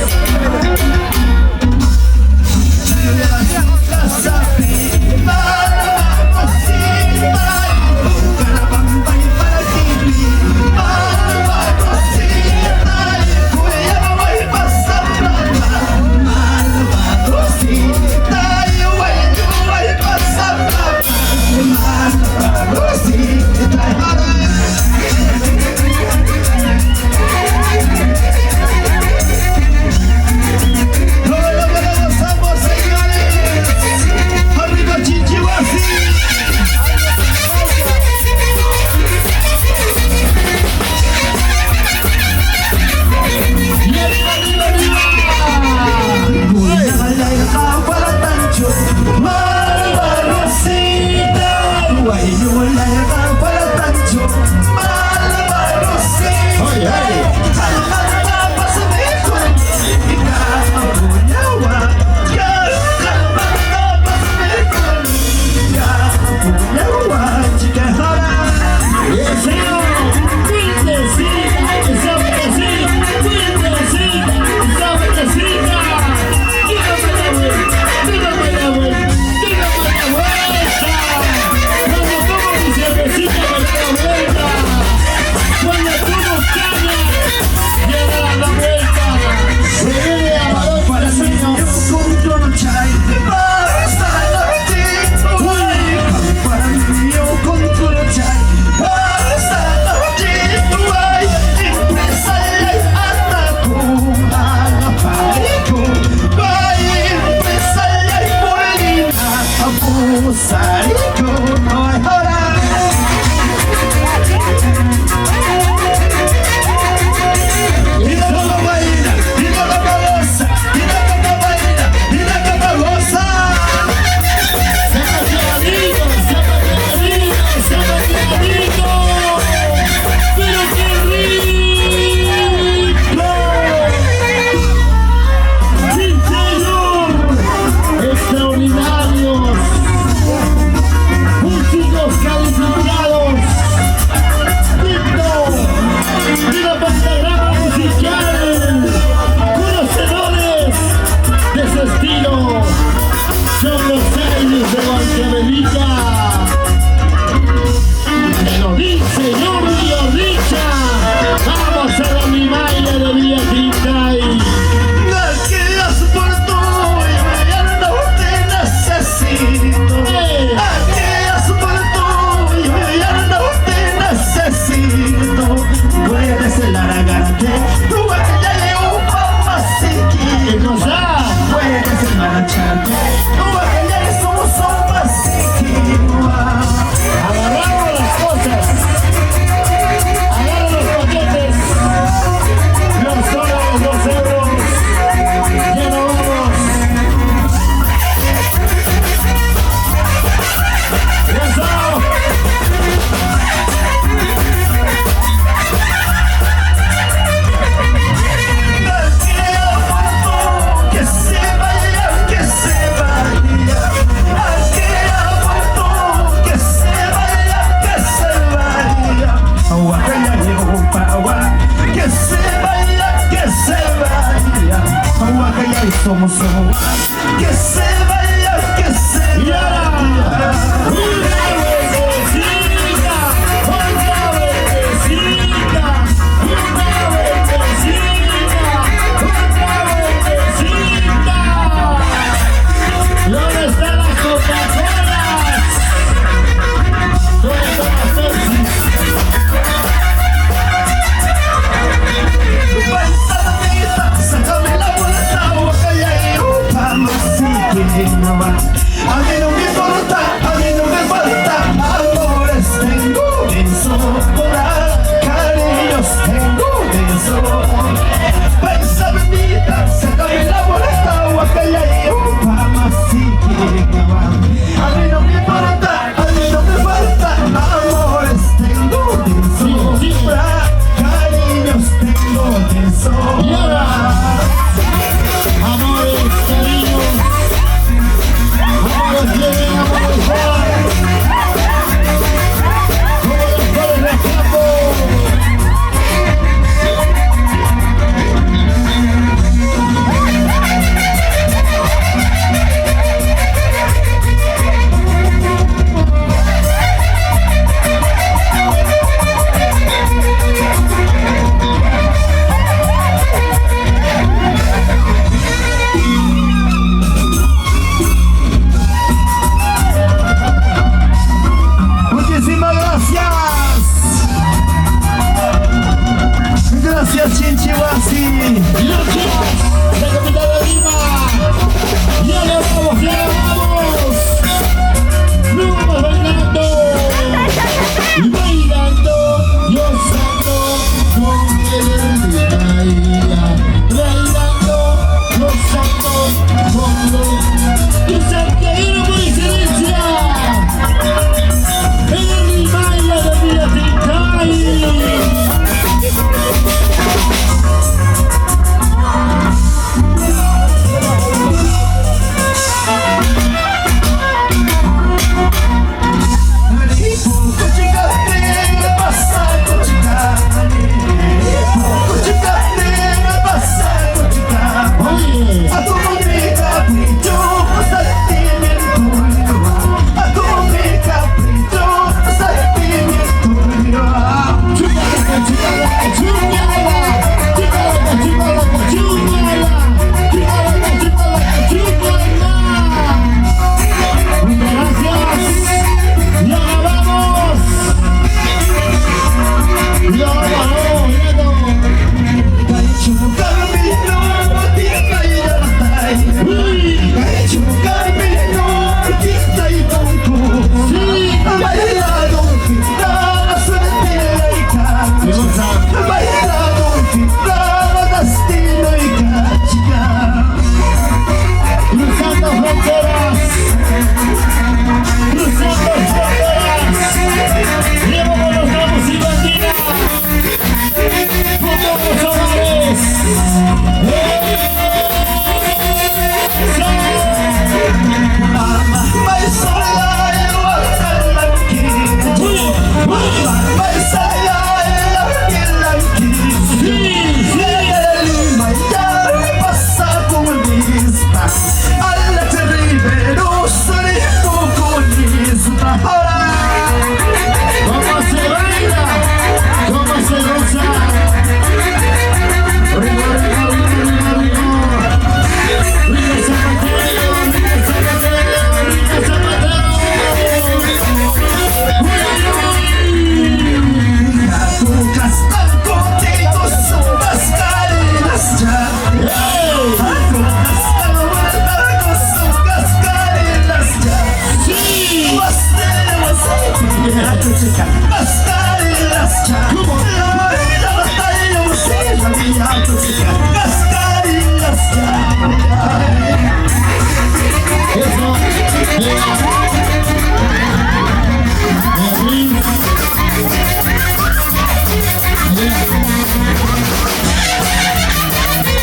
Eso,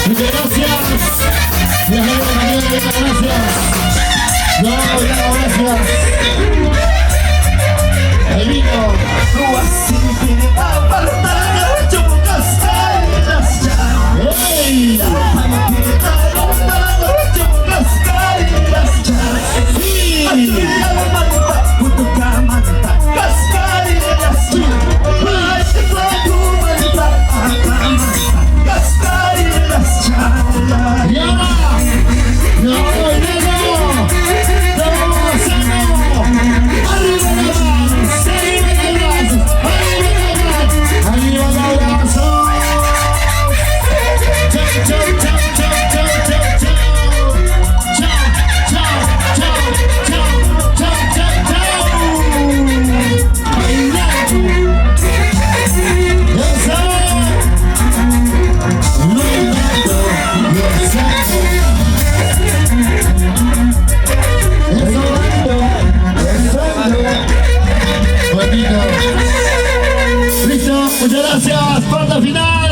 muchas gracias. Gracias. El vino. ¡Ey! Y ahora, muchas gracias, parte final.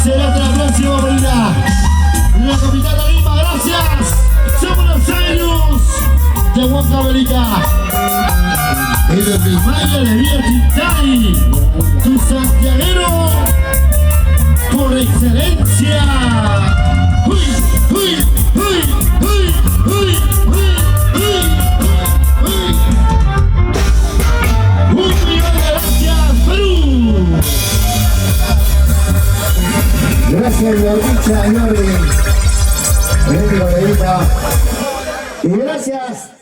Será hasta la próxima, Marina. La capital de Lima, gracias. Somos los años de Huancavelica. El desmayo de Villa Tintay, tu santiaguero por excelencia. ¡Uy, uy, uy, uy, uy, uy, uy, uy! ¡Un millón de gracias, Perú! Gracias, Jordi. Y gracias.